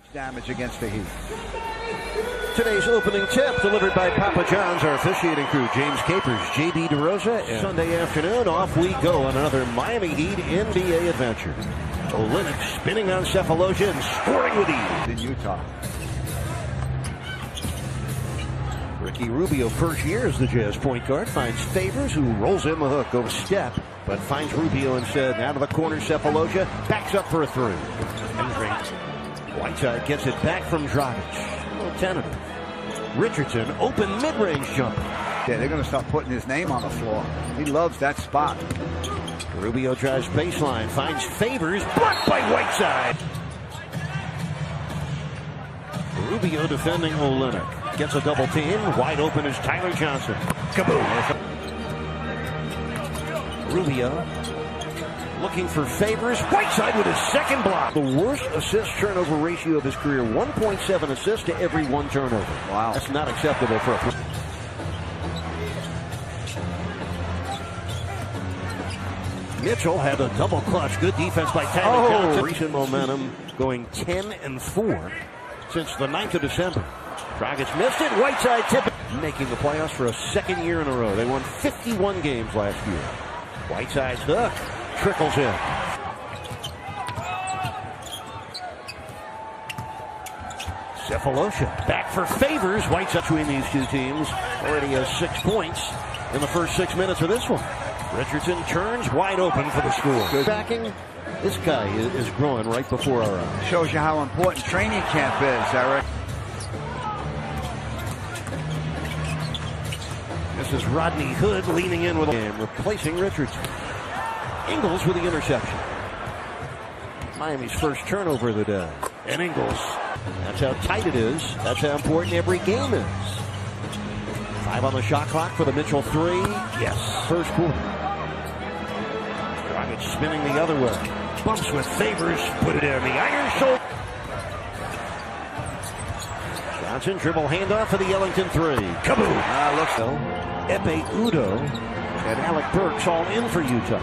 Much damage against the Heat. Today's opening tip delivered by Papa John's, our officiating crew, James Capers, JD DeRosa. And Sunday afternoon, off we go on another Miami Heat NBA adventure. Olynyk spinning on Cephalosha and scoring with ease. In Utah. Ricky Rubio, first year as the Jazz point guard, finds Favors, who rolls in the hook, goes step, but finds Rubio instead. Out of the corner, Cephalosha backs up for a three. Whiteside gets it back from Dragic. A little tentative. Richardson, open mid-range jumper. Yeah, they're going to start putting his name on the floor. He loves that spot. Rubio drives baseline, finds Favors, blocked by Whiteside. Rubio defending Olynyk. Gets a double team. Wide open is Tyler Johnson. Kaboom. Rubio looking for Favors. Whiteside with his second block. The worst assist-turnover ratio of his career. 1.7 assists to every one turnover. Wow. That's not acceptable for a... Mitchell had a double clutch. Good defense by Tyler Johnson. Recent momentum going 10-4 since the 9th of December. Dragic missed it. Whiteside tipping. Making the playoffs for a second year in a row. They won 51 games last year. Whiteside's hook trickles in. Cephalosha back for Favors. Whiteside between these two teams already has 6 points in the first 6 minutes of this one. Richardson turns wide open for the score. Good backing. This guy is growing right before our eyes. Shows you how important training camp is, Eric. This is Rodney Hood leaning in with a game, replacing Richardson. Ingles with the interception. Miami's first turnover of the day. And Ingles. That's how tight it is. That's how important every game is. 5 on the shot clock for the Mitchell three. Yes, first quarter. Dragic spinning the other way. Bumps with Favors. Put it in the iron shoulder. Johnson dribble handoff for the Ellington three. Kaboom! Looks so. Epe Udo and Alec Burks all in for Utah.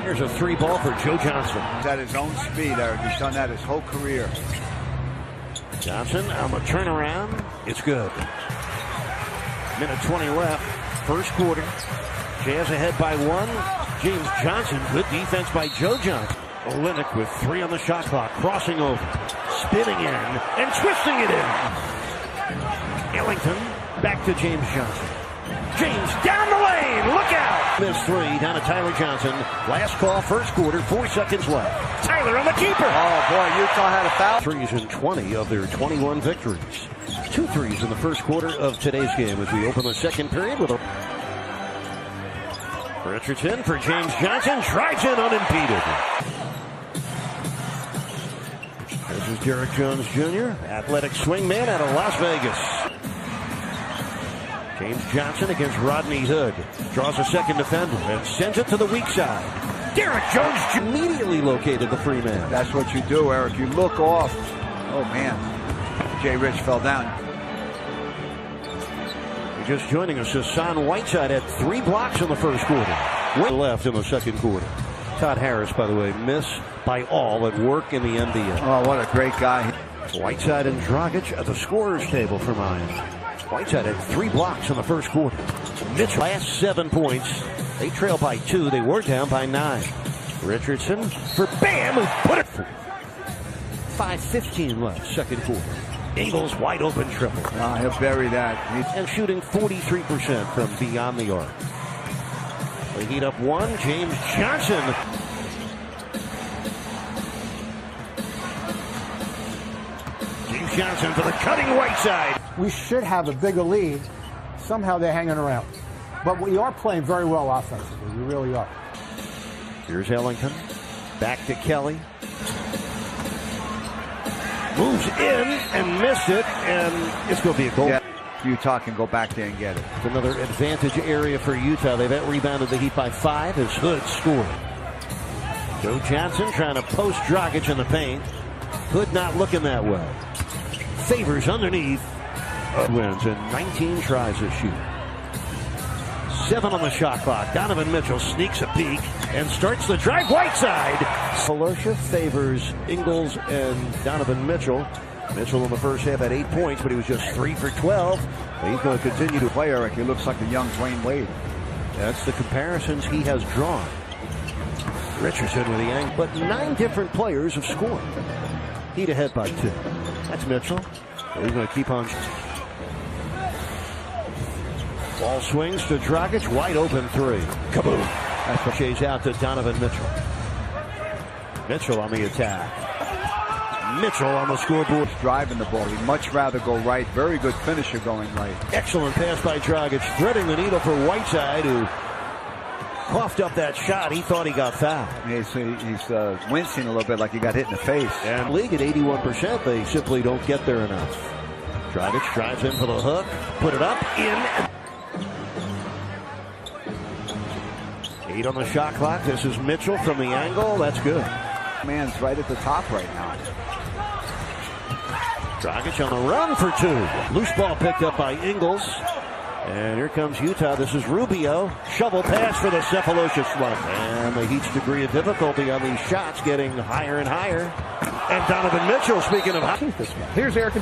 Here's a 3 ball for Joe Johnson. He's at his own speed, Eric. He's done that his whole career. Johnson on the turnaround. It's good. Minute 20 left. First quarter. Jazz ahead by 1. James Johnson. Good defense by Joe Johnson. Olynyk with 3 on the shot clock. Crossing over. Spinning in and twisting it in. Ellington back to James Johnson. James down the lane. Look out. Missed 3 down to Tyler Johnson. Last call, first quarter, 4 seconds left. Tyler on the keeper. Oh, boy, Utah had a foul. Threes in 20 of their 21 victories. 2 threes in the first quarter of today's game as we open the second period with a... Richardson for James Johnson. Drives in unimpeded. This is Derrick Jones Jr., athletic swingman out of Las Vegas. James Johnson against Rodney Hood. Draws a second defender and sends it to the weak side. Derrick Jones immediately located the free man. That's what you do, Eric. You look off. Oh, man. Jay Rich fell down. Just joining us, Hassan Whiteside had 3 blocks in the first quarter. Left in the second quarter. Todd Harris, by the way, miss by all at work in the NBA. Oh, what a great guy. Whiteside and Dragic at the scorer's table for Miami. Whiteside had 3 blocks in the first quarter. Mitchell last 7 points. They trail by 2. They were down by 9. Richardson for Bam, who put it for 5:15 left, second quarter. Ingles wide open triple. He'll bury that. And shooting 43% from beyond the arc. They heat up 1. James Johnson. James Johnson for the cutting Whiteside. We should have a bigger lead. Somehow they're hanging around. But we are playing very well offensively. We really are. Here's Ellington. Back to Kelly. Moves in and missed it, and it's going to be a goal. Yeah, Utah can go back there and get it. It's another advantage area for Utah. They've out-rebounded the Heat by 5 as Hood scored. Joe Johnson trying to post Dragic in the paint. Hood not looking that way. Favors underneath. Wins in 19 tries this year. 7 on the shot clock. Donovan Mitchell sneaks a peek and starts the drive. Whiteside. Cephalosha, Favors, Ingles, and Donovan Mitchell Mitchell in the first half had 8 points, but he was just 3 for 12. He's going to continue to play, Eric. He looks like a young Dwayne Wade. That's the comparisons he has drawn. Richardson with the angle, but 9 different players have scored. Heat ahead by 2. That's Mitchell. He's going to keep on. Ball swings to Dragic, wide open 3. Kaboom. That's what chase out to Donovan Mitchell. Mitchell on the attack. Mitchell on the scoreboard. Driving the ball. He'd much rather go right. Very good finisher going right. Excellent pass by Dragic, threading the needle for Whiteside, who coughed up that shot. He thought he got fouled. He's wincing a little bit like he got hit in the face. And league at 81%, they simply don't get there enough. Dragic drives in for the hook, put it up, in. 8 on the shot clock. This is Mitchell from the angle. That's good. Man's right at the top right now. Dragic on the run for 2. Loose ball picked up by Ingles. And here comes Utah. This is Rubio. Shovel pass for the Cephalosha slump. And the Heat's degree of difficulty on these shots getting higher and higher. And Donovan Mitchell, speaking of hockey. Here's Eric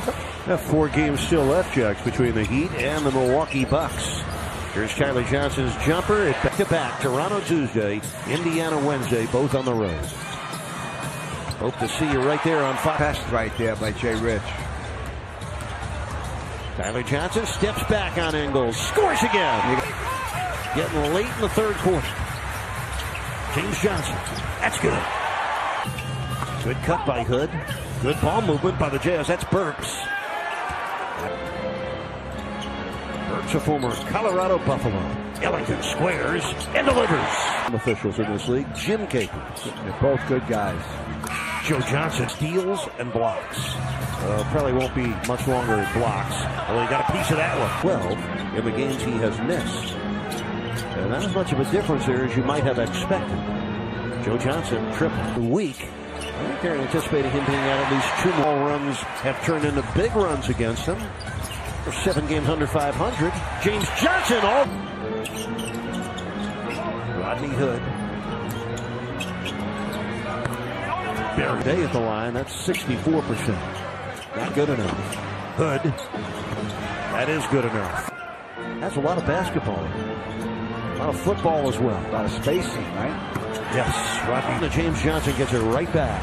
and 4 games still left, Jacks, between the Heat and the Milwaukee Bucks. Here's Tyler Johnson's jumper. It's back-to-back. Toronto Tuesday, Indiana Wednesday, both on the road. Hope to see you right there on Fox. Best right there by Jay Rich. Tyler Johnson steps back on Ingles. Scores again. Getting late in the third quarter. James Johnson. That's good. Good cut by Hood. Good ball movement by the Jazz. That's Burks. Burks, a former Colorado Buffalo. Ellington squares and delivers. Officials in this league, Jim Capers. They're both good guys. Joe Johnson steals and blocks. Probably won't be much longer in blocks. Well, he got a piece of that one. 12 in the games he has missed. And not as much of a difference there as you might have expected. Joe Johnson triple week. I think they're anticipating him being at least 2 more runs have turned into big runs against him. For 7 games under 500. James Johnson all. Rodney Hood. Barry Day at the line. That's 64%. Not good enough. Hood. That is good enough. That's a lot of basketball. A lot of football as well. A lot of spacing, right? Yes. Rodney. James Johnson gets it right back.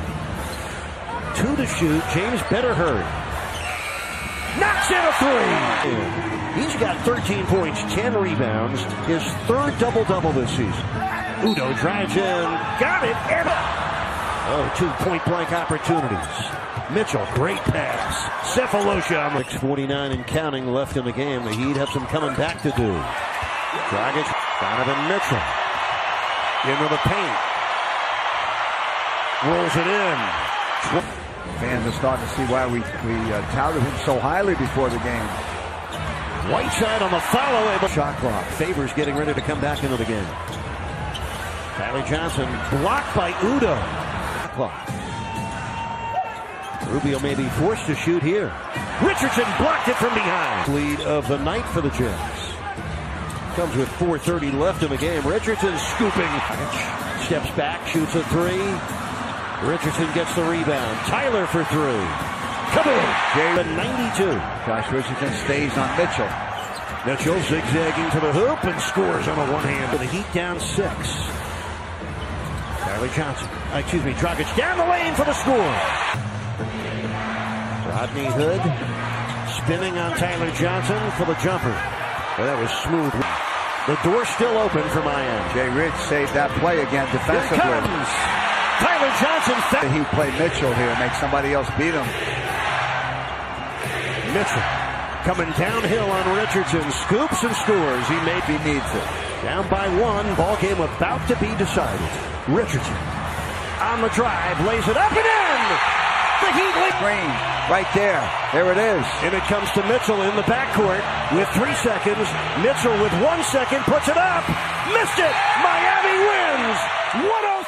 2 to shoot. James better hurry. Knocks in a 3. He's got 13 points, 10 rebounds. His 3rd double-double this season. Udo drives in. Got it. And 2 point-blank opportunities. Mitchell, great pass. Cephalosha on the 6:49 and counting left in the game. The Heat have some coming back to do. Dragic, Donovan Mitchell. Into the paint. Rolls it in. Fans are starting to see why we touted him so highly before the game. Whiteside on the follow. Shot clock. Favors getting ready to come back into the game. Tyler Johnson blocked by Udo. Clock. Rubio may be forced to shoot here. Richardson blocked it from behind. Lead of the night for the Jazz. Comes with 4:30 left in the game. Richardson scooping. Steps back, shoots a 3. Richardson gets the rebound. Tyler for 3. Kaboom! Jay 92. Josh Richardson stays on Mitchell. Mitchell zigzagging to the hoop and scores on a one-hand. The Heat down 6. Tyler Johnson. Dragic down the lane for the score. Rodney Hood spinning on Tyler Johnson for the jumper. Well, that was smooth. The door's still open for Miami. Jay Rich saved that play again defensively. Here comes Tyler Johnson. He played Mitchell here, make somebody else beat him. Mitchell coming downhill on Richardson. Scoops and scores. He needs it. Down by 1. Ball game about to be decided. Richardson on the drive. Lays it up and in. The Heat lead. Green, right there. There it is. And it comes to Mitchell in the backcourt with 3 seconds. Mitchell with 1 second puts it up. Missed it. Miami wins. 1-0.